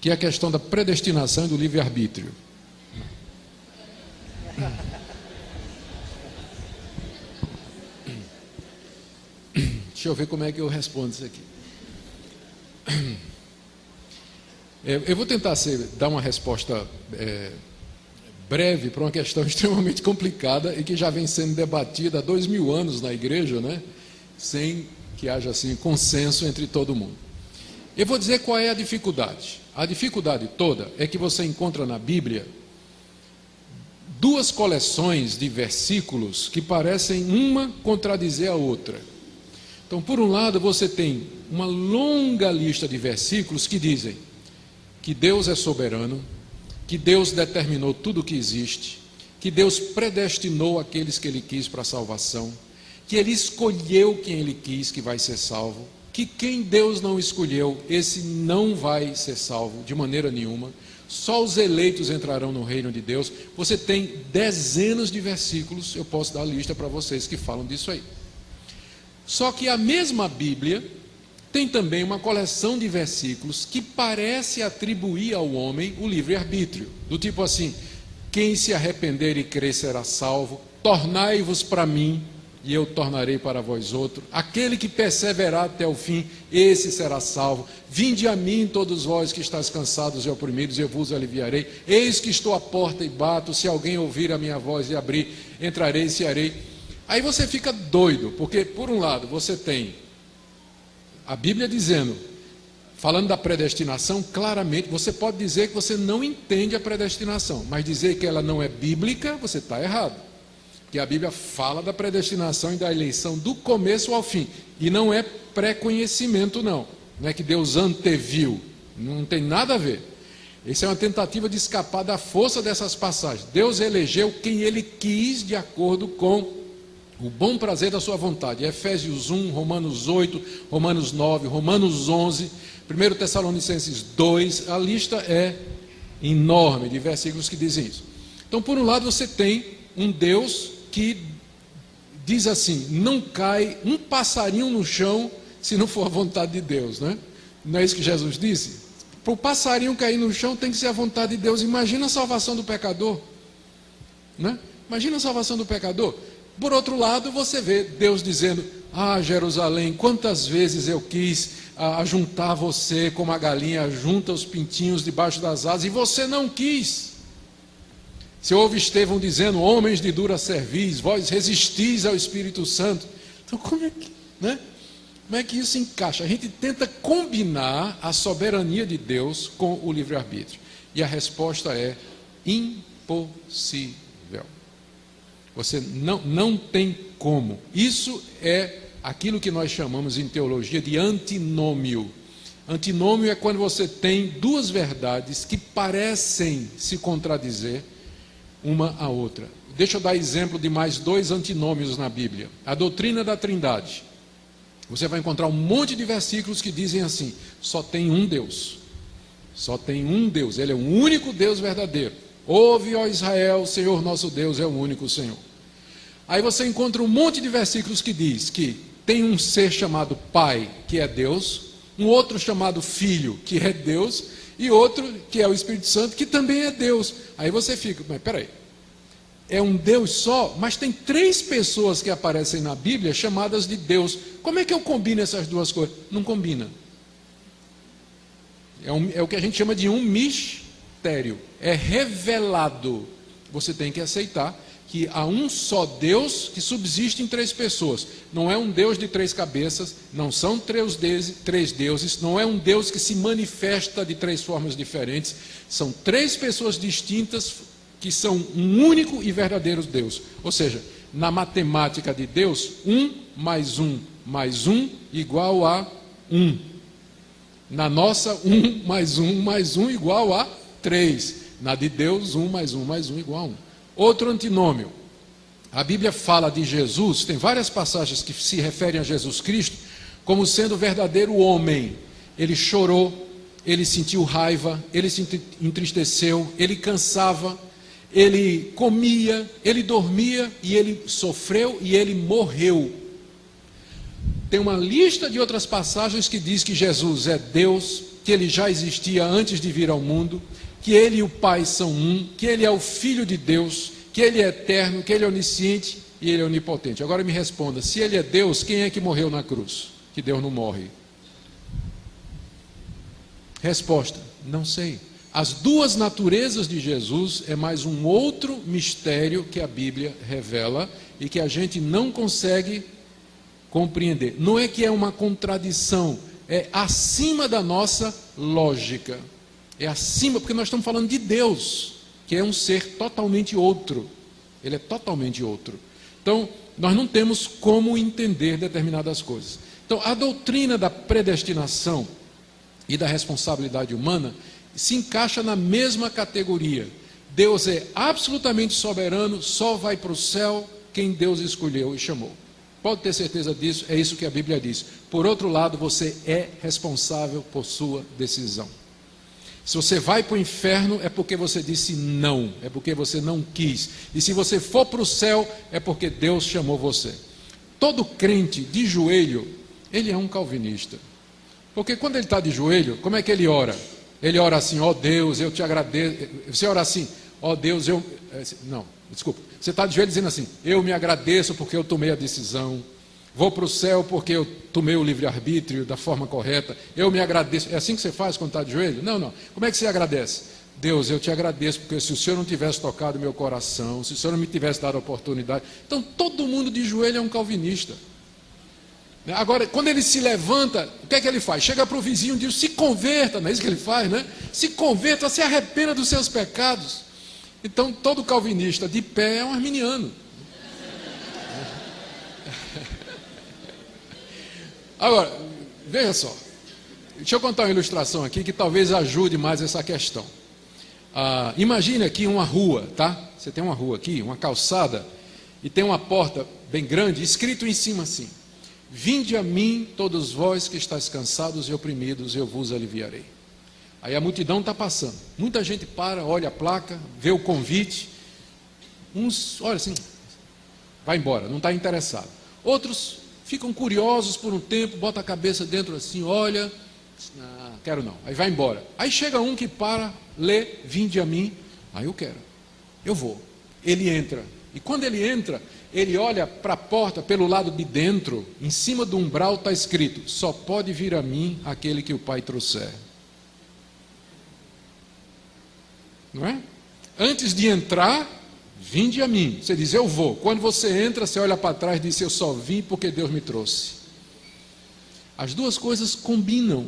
que é a questão da predestinação e do livre-arbítrio. Deixa eu ver como é que eu respondo isso aqui. Eu vou tentar dar uma resposta breve para uma questão extremamente complicada e que já vem sendo debatida há 2000 anos na igreja, né? Sem que haja assim consenso entre todo mundo. Eu vou dizer qual é a dificuldade. A dificuldade toda é que você encontra na Bíblia duas coleções de versículos que parecem uma contradizer a outra. Então, por um lado, você tem uma longa lista de versículos que dizem que Deus é soberano, que Deus determinou tudo o que existe, que Deus predestinou aqueles que Ele quis para a salvação, que Ele escolheu quem Ele quis que vai ser salvo, que quem Deus não escolheu, esse não vai ser salvo de maneira nenhuma, só os eleitos entrarão no reino de Deus. Você tem dezenas de versículos, eu posso dar a lista para vocês que falam disso aí. Só que a mesma Bíblia tem também uma coleção de versículos que parece atribuir ao homem o livre-arbítrio, do tipo assim: quem se arrepender e crer será salvo, tornai-vos para mim, e eu tornarei para vós outro, aquele que perseverar até o fim, esse será salvo. Vinde a mim todos vós que estáis cansados e oprimidos, eu vos aliviarei. Eis que estou à porta e bato, se alguém ouvir a minha voz e abrir, entrarei e cearei. Aí você fica doido, porque por um lado você tem a Bíblia dizendo, falando da predestinação, claramente, você pode dizer que você não entende a predestinação, mas dizer que ela não é bíblica, você está errado. Porque a Bíblia fala da predestinação e da eleição do começo ao fim, e não é pré-conhecimento não é que Deus anteviu, não tem nada a ver. Isso é uma tentativa de escapar da força dessas passagens. Deus elegeu quem Ele quis de acordo com o bom prazer da sua vontade. Efésios 1, Romanos 8, Romanos 9, Romanos 11, 1 Tessalonicenses 2, a lista é enorme de versículos que dizem isso. Então, por um lado, você tem um Deus que diz assim: não cai um passarinho no chão se não for a vontade de Deus, né? Não é isso que Jesus disse? Para o passarinho cair no chão tem que ser a vontade de Deus. Imagina a salvação do pecador, né? Imagina a salvação do pecador. Por outro lado, você vê Deus dizendo: ah, Jerusalém, quantas vezes eu quis ajuntar você como a galinha junta os pintinhos debaixo das asas, e você não quis. Você ouve Estevão dizendo: homens de dura cerviz, vós resistis ao Espírito Santo. Então como é que isso encaixa? A gente tenta combinar a soberania de Deus com o livre-arbítrio, e a resposta é impossível. Você não tem como. Isso é aquilo que nós chamamos em teologia de antinômio. Antinômio é quando você tem duas verdades que parecem se contradizer uma à outra. Deixa eu dar exemplo de mais dois antinômios na Bíblia. A doutrina da Trindade. Você vai encontrar um monte de versículos que dizem assim: só tem um Deus. Só tem um Deus. Ele é o único Deus verdadeiro. Ouve, ó Israel, o Senhor nosso Deus é o único Senhor. Aí você encontra um monte de versículos que diz que tem um ser chamado Pai, que é Deus, um outro chamado Filho, que é Deus, e outro que é o Espírito Santo, que também é Deus. Aí você fica: mas peraí, é um Deus só, mas tem três pessoas que aparecem na Bíblia chamadas de Deus. Como é que eu combino essas duas coisas? Não combina. É o que a gente chama de um mistério. É revelado. Você tem que aceitar que há um só Deus que subsiste em três pessoas. Não é um Deus de três cabeças, não são três deuses, não é um Deus que se manifesta de três formas diferentes. São três pessoas distintas que são um único e verdadeiro Deus. Ou seja, na matemática de Deus, 1 mais 1 mais 1 igual a 1. Na nossa, 1 mais 1 mais 1 igual a 3. Na de Deus, 1 mais 1 mais 1 igual a 1. Outro antinômio. A Bíblia fala de Jesus, tem várias passagens que se referem a Jesus Cristo como sendo o verdadeiro homem. Ele chorou, ele sentiu raiva, ele se entristeceu, ele cansava, ele comia, ele dormia, e ele sofreu e ele morreu. Tem uma lista de outras passagens que diz que Jesus é Deus, que ele já existia antes de vir ao mundo, que ele e o Pai são um, que ele é o Filho de Deus, que ele é eterno, que ele é onisciente e ele é onipotente. Agora me responda, se ele é Deus, quem é que morreu na cruz? Que Deus não morre. Resposta, não sei. As duas naturezas de Jesus é mais um outro mistério que a Bíblia revela e que a gente não consegue compreender. Não é que é uma contradição, é acima da nossa lógica. É acima, porque nós estamos falando de Deus, que é um ser totalmente outro. Ele é totalmente outro. Então, nós não temos como entender determinadas coisas. Então, a doutrina da predestinação e da responsabilidade humana se encaixa na mesma categoria. Deus é absolutamente soberano, só vai para o céu quem Deus escolheu e chamou. Pode ter certeza disso, é isso que a Bíblia diz. Por outro lado, você é responsável por sua decisão. Se você vai para o inferno, é porque você disse não, é porque você não quis. E se você for para o céu, é porque Deus chamou você. Todo crente de joelho, ele é um calvinista. Porque quando ele está de joelho, como é que ele ora? Ele ora assim, ó Deus, eu te agradeço. Você ora assim, ó Deus, eu... Não, desculpa. Você está de joelho dizendo assim, eu me agradeço porque eu tomei a decisão. Vou para o céu porque eu tomei o livre-arbítrio da forma correta. Eu me agradeço. É assim que você faz quando está de joelho? Não, não. Como é que você agradece? Deus, eu te agradeço porque se o Senhor não tivesse tocado meu coração, se o Senhor não me tivesse dado a oportunidade. Então, todo mundo de joelho é um calvinista. Agora, quando ele se levanta, o que é que ele faz? Chega para o vizinho e diz, se converta, não é isso que ele faz, né? Se converta, se arrependa dos seus pecados. Então, todo calvinista de pé é um arminiano. Agora, veja só, deixa eu contar uma ilustração aqui que talvez ajude mais essa questão. Imagine aqui uma rua, tá? Você tem uma rua aqui, uma calçada, e tem uma porta bem grande, escrito em cima assim, vinde a mim todos vós que estáis cansados e oprimidos, eu vos aliviarei. Aí a multidão está passando, muita gente para, olha a placa, vê o convite, uns, olha assim, vai embora, não está interessado. Outros ficam curiosos por um tempo, bota a cabeça dentro assim, olha, não, quero não, aí vai embora. Aí chega um que para, lê, vinde a mim, aí eu quero, eu vou. Ele entra, e quando ele entra, ele olha para a porta pelo lado de dentro, em cima do umbral está escrito, só pode vir a mim aquele que o Pai trouxer. Não é? Antes de entrar, vinde a mim. Você diz, eu vou. Quando você entra, você olha para trás e diz, eu só vim porque Deus me trouxe. As duas coisas combinam.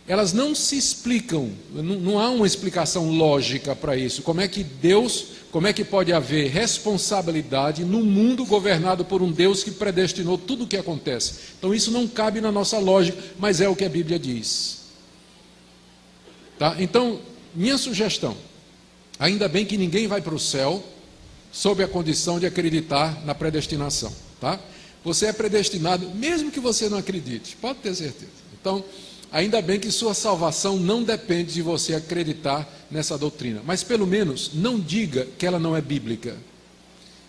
Elas não se explicam. Não há uma explicação lógica para isso. Como é que pode haver responsabilidade num mundo governado por um Deus que predestinou tudo o que acontece? Então isso não cabe na nossa lógica, mas é o que a Bíblia diz. Tá? Então, minha sugestão, ainda bem que ninguém vai para o céu sob a condição de acreditar na predestinação, tá? Você é predestinado, mesmo que você não acredite, pode ter certeza. Então, ainda bem que sua salvação não depende de você acreditar nessa doutrina. Mas pelo menos não diga que ela não é bíblica.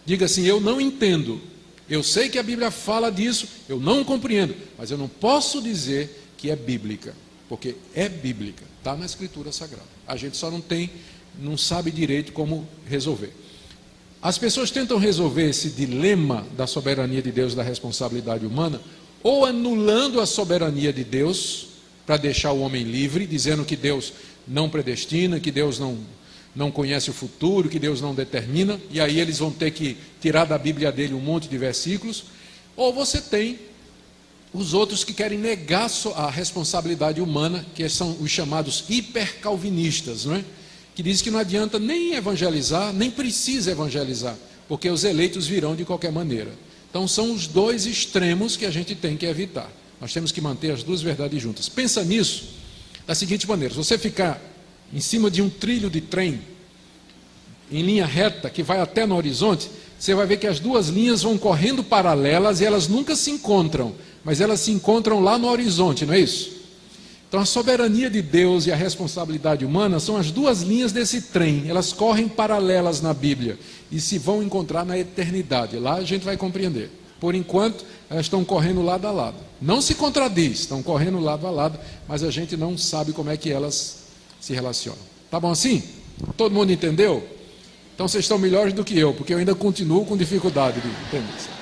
Diga assim, eu não entendo. Eu sei que a Bíblia fala disso, eu não compreendo, mas eu não posso dizer que é bíblica, porque é bíblica, está na Escritura Sagrada. A gente só não sabe direito como resolver. As pessoas tentam resolver esse dilema da soberania de Deus e da responsabilidade humana, ou anulando a soberania de Deus, para deixar o homem livre, dizendo que Deus não predestina, que Deus não conhece o futuro, que Deus não determina, e aí eles vão ter que tirar da Bíblia dele um monte de versículos, ou você tem os outros que querem negar a responsabilidade humana, que são os chamados hipercalvinistas, não é? Que diz que não adianta nem evangelizar, nem precisa evangelizar, porque os eleitos virão de qualquer maneira. Então são os dois extremos que a gente tem que evitar. Nós temos que manter as duas verdades juntas. Pensa nisso da seguinte maneira, se você ficar em cima de um trilho de trem, em linha reta, que vai até no horizonte, você vai ver que as duas linhas vão correndo paralelas e elas nunca se encontram, mas elas se encontram lá no horizonte, não é isso? Então a soberania de Deus e a responsabilidade humana são as duas linhas desse trem, elas correm paralelas na Bíblia e se vão encontrar na eternidade, lá a gente vai compreender, Por enquanto, elas estão correndo lado a lado. Não se contradiz, estão correndo lado a lado, mas a gente não sabe como é que elas se relacionam. Tá bom assim? Todo mundo entendeu? Então vocês estão melhores do que eu, porque eu ainda continuo com dificuldade de entender.